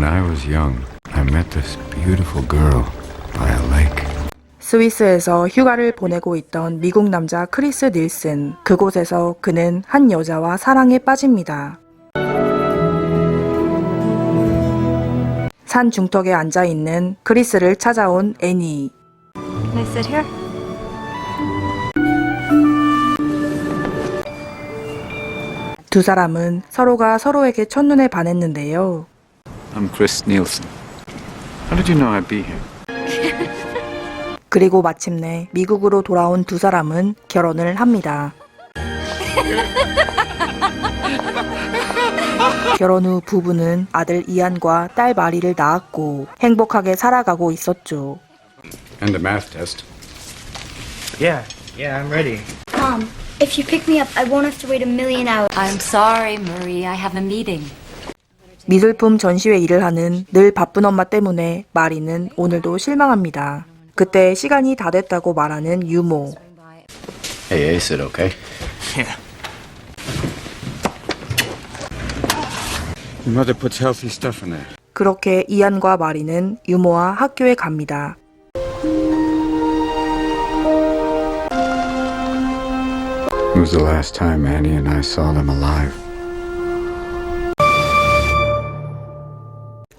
When I was young, I met this beautiful girl by a lake. 스위스에서 휴가를 보내고 있던 미국 남자 크리스 닐슨. 그곳에서 그는 한 여자와 사랑에 빠집니다. 산 중턱에 앉아있는 크리스를 찾아온 애니. Can I sit here? 두 사람은 서로가 서로에게 첫눈에 반했는데요. I'm Chris Nielsen. How did you know I'd be here? 그리고 마침내 미국으로 돌아온 두 사람은 결혼을 합니다. 결혼 후 부부는 아들 이안과 딸 마리를 낳았고 행복하게 살아가고 있었죠. And the math test. Yeah, I'm ready. Mom, if you pick me up, I won't have to wait a million hours. I'm sorry, Marie. I have a meeting. 미술품 전시회 일을 하는 늘 바쁜 엄마 때문에 마리는 오늘도 실망합니다. 그때 시간이 다 됐다고 말하는 유모. Hey, is it okay? Yeah. Your mother puts healthy stuff in there. 그렇게 이안과 마리는 유모와 학교에 갑니다. It was the last time Annie and I saw them alive.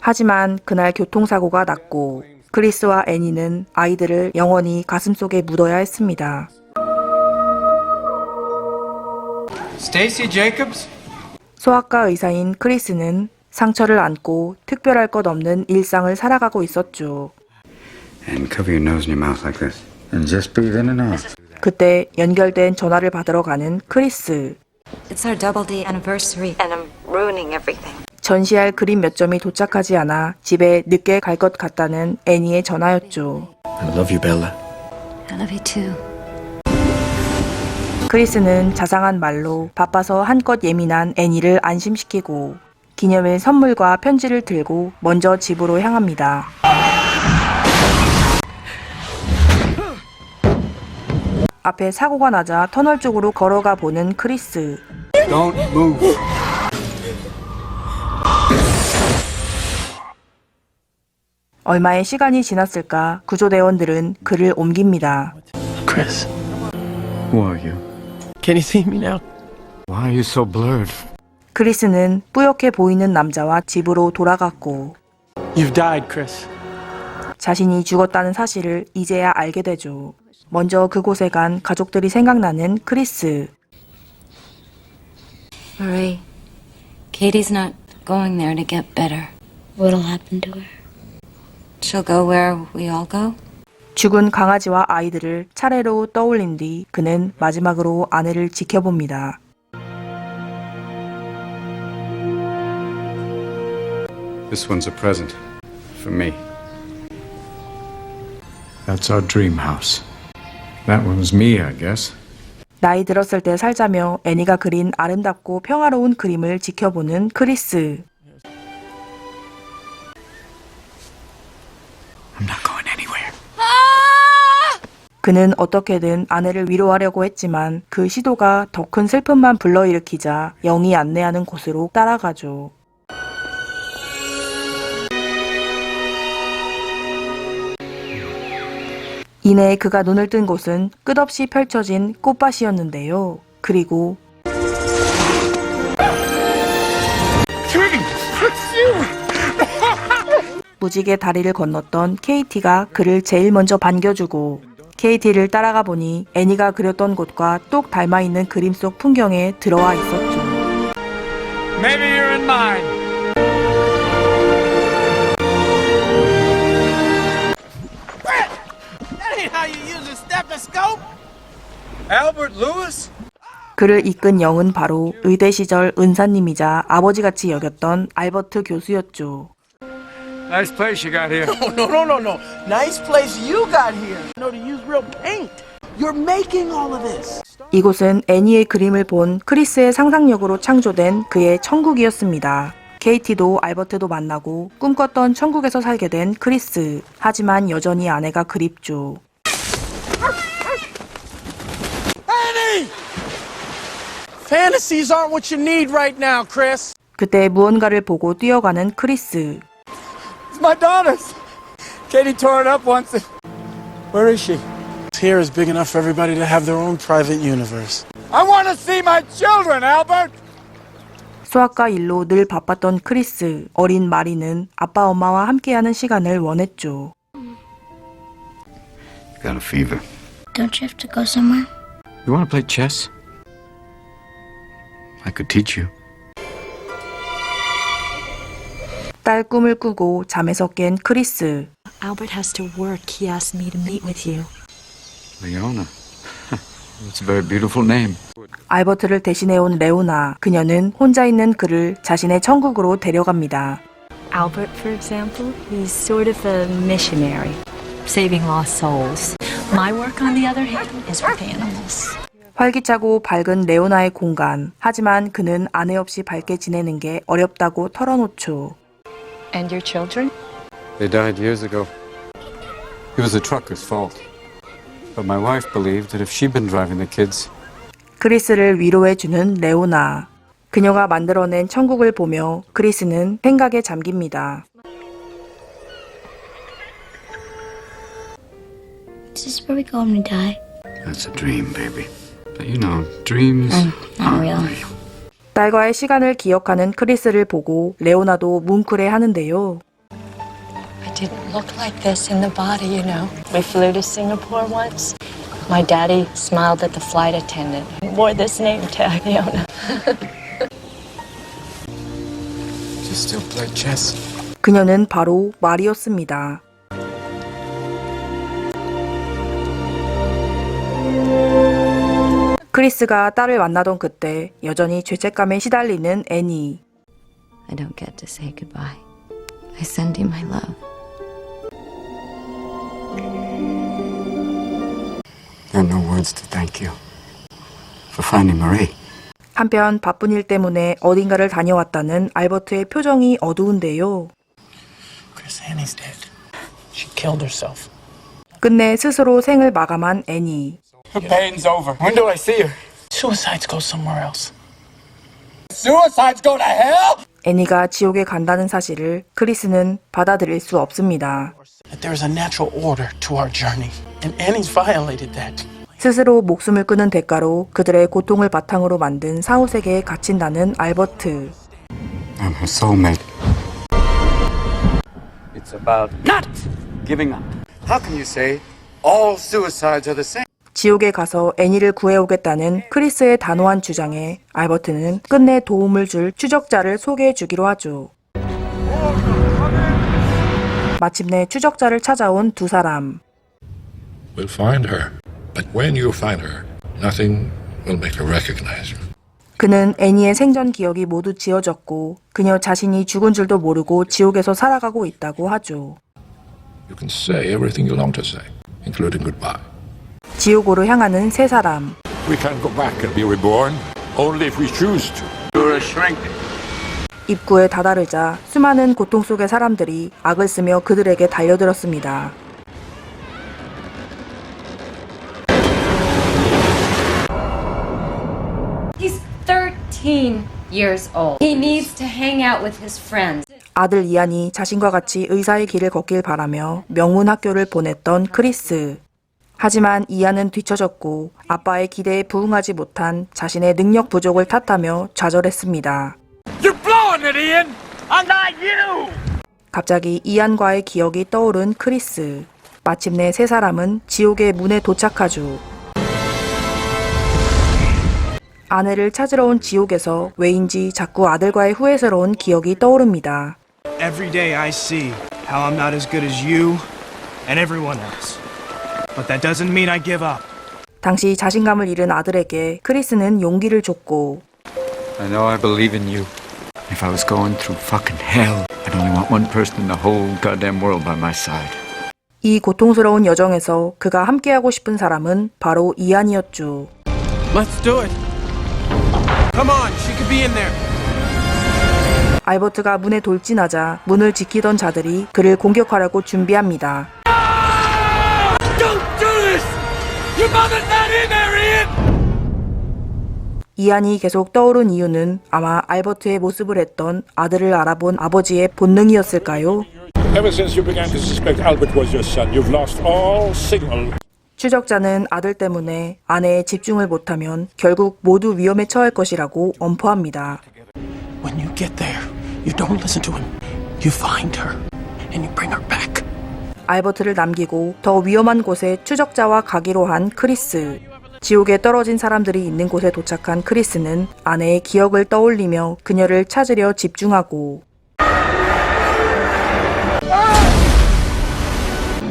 하지만 그날 교통사고가 났고 크리스와 애니는 아이들을 영원히 가슴속에 묻어야 했습니다. Stacy Jacobs? 소아과 의사인 크리스는 상처를 안고 특별할 것 없는 일상을 살아가고 있었죠. And cover your nose and your mouth like this. And just breathe in and out. 그때 연결된 전화를 받으러 가는 크리스. It's our double D anniversary, and I'm ruining everything. 전시할 그림 몇 점이 도착하지 않아 집에 늦게 갈 것 같다는 애니의 전화였죠. I love you, Bella. I love you too. 크리스는 자상한 말로 바빠서 한껏 예민한 애니를 안심시키고 기념일 선물과 편지를 들고 먼저 집으로 향합니다. 앞에 사고가 나자 터널 쪽으로 걸어가 보는 크리스. Don't move. 얼마의 시간이 지났을까 구조대원들은 그를 옮깁니다. Chris, Who are you? can you see me now? Why are you so blurred? 크리스는 뿌옇게 보이는 남자와 집으로 돌아갔고 You've died, Chris. 자신이 죽었다는 사실을 이제야 알게 되죠. 먼저 그곳에 간 가족들이 생각나는 크리스. Marie, Katie's not going there to get better. What'll happen to her? She'll go where we all go. 죽은 강아지와 아이들을 차례로 떠올린 뒤 그는 마지막으로 아내를 지켜봅니다. This one's a present for me. That's our dream house. That one's me, I guess. 나이 들었을 때 살자며 애니가 그린 아름답고 평화로운 그림을 지켜보는 크리스. I'm not going anywhere. 그는 어떻게든 아내를 위로하려고 했지만 그 시도가 더 큰 슬픔만 불러일으키자 영이 안내하는 곳으로 따라가죠. 이내 그가 눈을 뜬 곳은 끝없이 펼쳐진 꽃밭이었는데요. 그리고 무지개 다리를 건넜던 KT가 그를 제일 먼저 반겨주고 KT를 따라가 보니 애니가 그렸던 곳과 똑 닮아있는 그림 속 풍경에 들어와 있었죠. Maybe you're in mine. That ain't how you use a stethoscope. Albert Lewis? 그를 이끈 영은 바로 의대 시절 은사님이자 아버지같이 여겼던 알버트 교수였죠. Nice place you got here. No. Nice place you got here. No, to use real paint. You're making all of this. 이곳은 애니의 그림을 본 크리스의 상상력으로 창조된 그의 천국이었습니다. KT도 알버트도 만나고 꿈꿨던 천국에서 살게 된 크리스. 하지만 여전히 아내가 그립죠. Annie! Fantasies aren't what you need right now, Chris. 그때 무언가를 보고 뛰어가는 크리스. It's my daughter's. Katie tore it up once. Where is she? Here is big enough for everybody to have their own private universe. I want to see my children, Albert. 수학과 일로 늘 바빴던 크리스, 어린 마리는 아빠 엄마와 함께하는 시간을 원했죠. Got a fever. Don't you have to go somewhere? You want to play chess? I could teach you. 딸 꿈을 꾸고 잠에서 깬 크리스. Albert has to work. He asked me to meet with you. Leona. It's a very beautiful name. 알버트를 대신해온 레오나. 그녀는 혼자 있는 그를 자신의 천국으로 데려갑니다. Albert, for example, he's sort of a missionary, saving lost souls. My work, on the other hand, is with animals. 활기차고 밝은 레오나의 공간. 하지만 그는 아내 없이 밝게 지내는 게 어렵다고 털어놓죠. And your children? They died years ago. It was the trucker's fault. But my wife believed that if she'd been driving the kids, 크리스를 위로해주는 레오나. 그녀가 만들어낸 천국을 보며 크리스는 생각에 잠깁니다. Is this where we go when we die? that's a dream, baby. But you know, dreams Not real. 딸과의 시간을 기억하는 크리스를 보고 레오나도 뭉클해하는데요. I didn't look like this in the body, you know. We flew to Singapore once. My daddy smiled at the flight attendant and wore this name tag, Leona. You still play chess? 그녀는 바로 마리였습니다. 크리스가 딸을 만나던 그때 여전히 죄책감에 시달리는 애니. I don't get to say goodbye. I send you my love. There are no words to thank you for finding Marie. 한편 바쁜 일 때문에 어딘가를 다녀왔다는 알버트의 표정이 어두운데요. Chris, Annie's dead. She killed herself. 끝내 스스로 생을 마감한 애니. Her pain's over. When do I see her? Suicides go somewhere else. Suicides go to hell? 애니가 지옥에 간다는 사실을 크리스는 받아들일 수 없습니다. That there is a natural order to our journey, and Annie's violated that. 스스로 목숨을 끊은 대가로 그들의 고통을 바탕으로 만든 사후세계에 갇힌다는 알버트. I'm her soulmate. It's about not giving up. How can you say all suicides are the same? 지옥에 가서 애니를 구해오겠다는 크리스의 단호한 주장에 알버트는 끝내 도움을 줄 추적자를 소개해 주기로 하죠. 마침내 추적자를 찾아온 두 사람. We'll find her. But when you find her, nothing will make her recognize you. 그는 애니의 생전 기억이 모두 지워졌고 그녀 자신이 죽은 줄도 모르고 지옥에서 살아가고 있다고 하죠. You can say everything you long to say, including goodbye. 지옥으로 향하는 세 사람. We can go back and be reborn only if we choose to. You're a shrink. 입구에 다다르자 수많은 고통 속의 사람들이 악을 쓰며 그들에게 달려들었습니다. He's 13 years old. He needs to hang out with his friends. 아들 이안이 자신과 같이 의사의 길을 걷길 바라며 명문 학교를 보냈던 크리스. 하지만 이안은 뒤처졌고 아빠의 기대에 부응하지 못한 자신의 능력 부족을 탓하며 좌절했습니다. You're blowing it, Ian. I'm not you. 갑자기 이안과의 기억이 떠오른 크리스. 마침내 세 사람은 지옥의 문에 도착하죠. 아내를 찾으러 온 지옥에서 왜인지 자꾸 아들과의 후회스러운 기억이 떠오릅니다. Every day I see how I'm not as good as you and everyone else. But that doesn't mean I give up. 당시 자신감을 잃은 아들에게 크리스는 용기를 줬고 I know I believe in you. If I was going through fucking hell, I'd only want one person in the whole goddamn world by my side. 이 고통스러운 여정에서 그가 함께하고 싶은 사람은 바로 이안이었죠. Let's do it. Come on, she could be in there. 알버트가 문에 돌진하자 문을 지키던 자들이 그를 공격하려고 준비합니다. Don't do this. Your mother's not in there, Ian. 이안이 계속 떠오른 이유는 아마 알버트의 모습을 했던 아들을 알아본 아버지의 본능이었을까요? Ever since you began to suspect Albert was your son, you've lost all signal. 추적자는 아들 때문에 아내에 집중을 못하면 결국 모두 위험에 처할 것이라고 엄포합니다. When you get there, you don't listen to him. You find her, and you bring her back. 알버트를 남기고 더 위험한 곳에 추적자와 가기로 한 크리스. 지옥에 떨어진 사람들이 있는 곳에 도착한 크리스는 아내의 기억을 떠올리며 그녀를 찾으려 집중하고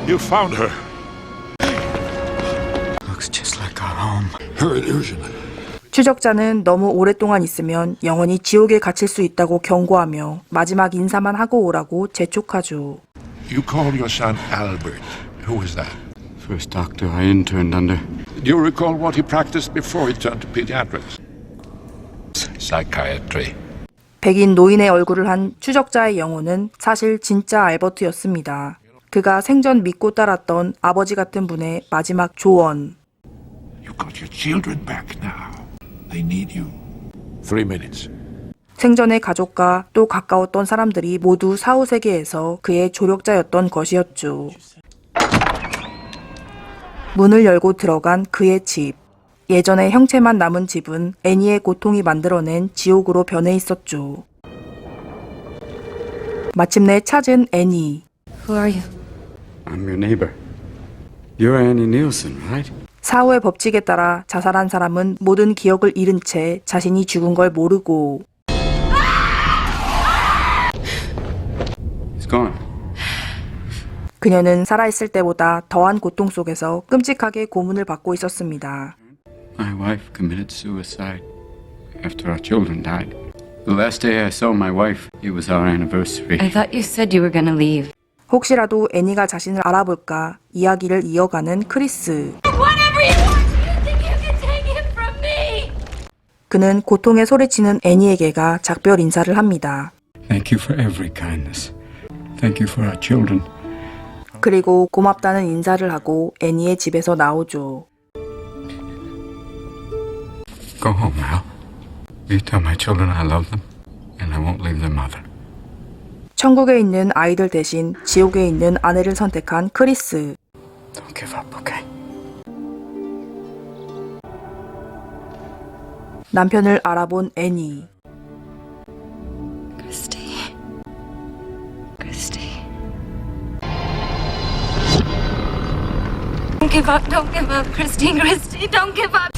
You found her. Looks just like our home. Her illusion. 추적자는 너무 오랫동안 있으면 영원히 지옥에 gat칠 수 있다고 경고하며 마지막 인사만 하고 오라고 재촉하죠. You called your son Albert. Who was that? First doctor I interned under. Do you recall what he practiced before he turned to pediatrics? Psychiatry. 백인 노인의 얼굴을 한 추적자의 영혼은 사실 진짜 알버트였습니다. 그가 생전 믿고 따랐던 아버지 같은 분의 마지막 조언. You got your children back now. They need you. 3 minutes. 생전의 가족과 또 가까웠던 사람들이 모두 사후세계에서 그의 조력자였던 것이었죠. 문을 열고 들어간 그의 집. 예전에 형체만 남은 집은 애니의 고통이 만들어낸 지옥으로 변해 있었죠. 마침내 찾은 애니. Who are you? I'm your neighbor. You're Annie Nielsen, right? 사후의 법칙에 따라 자살한 사람은 모든 기억을 잃은 채 자신이 죽은 걸 모르고 He's gone. 그녀는 살아있을 때보다 더한 고통 속에서 끔찍하게 고문을 받고 있었습니다. My wife committed suicide after our children died. The last day I saw my wife, it was our anniversary. I thought you said you were gonna leave. 혹시라도 애니가 자신을 알아볼까 이야기를 이어가는 크리스. Whatever you want, you think you can take it from me? 그는 고통에 소리치는 애니에게가 작별 인사를 합니다. Thank you for every kindness. Thank you for our children. 그리고 고맙다는 인사를 하고 애니의 집에서 나오죠. Go home now. You tell my children I love them, and I won't leave their mother. 천국에 있는 아이들 대신 지옥에 있는 아내를 선택한 크리스. Don't give up, okay? 남편을 알아본 애니. Christy. Christy. Don't give up, don't give up, Christy, Christy, don't give up.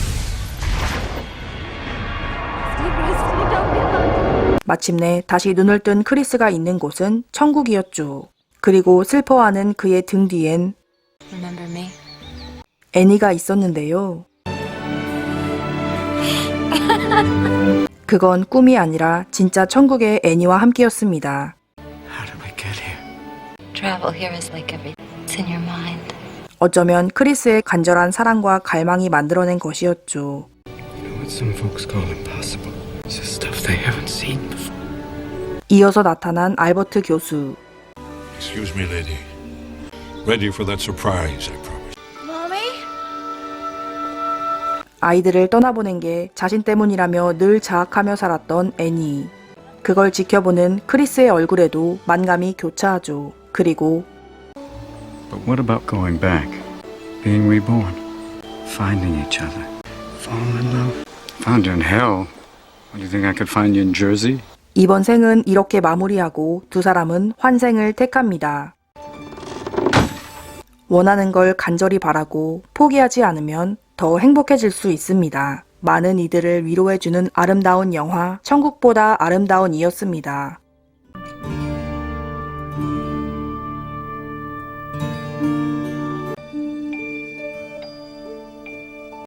Christy, don't give up. 마침내 다시 눈을 뜬 크리스가 있는 곳은 천국이었죠. 그리고 슬퍼하는 그의 등 뒤엔 Remember me? 애니가 있었는데요. 그건 꿈이 아니라 진짜 천국의 애니와 함께였습니다. How did we get here? Travel here is like everything. It's in your mind. 어쩌면 크리스의 간절한 사랑과 갈망이 만들어낸 것이었죠. You know what some folks call impossible? It's just stuff they haven't seen before. 이어서 나타난 알버트 교수. Excuse me, lady. Ready for that surprise, I promise. 아이들을 떠나보낸 게 자신 때문이라며 늘 자학하며 살았던 애니. 그걸 지켜보는 크리스의 얼굴에도 만감이 교차하죠. 그리고 But what about going back? Being reborn? Finding each other? Falling in love? Found you in hell. What, do you think I could find you in Jersey? 이번 생은 이렇게 마무리하고 두 사람은 환생을 택합니다. 원하는 걸 간절히 바라고 포기하지 않으면 더 행복해질 수 있습니다. 많은 이들을 위로해주는 아름다운 영화 천국보다 아름다운 이였습니다.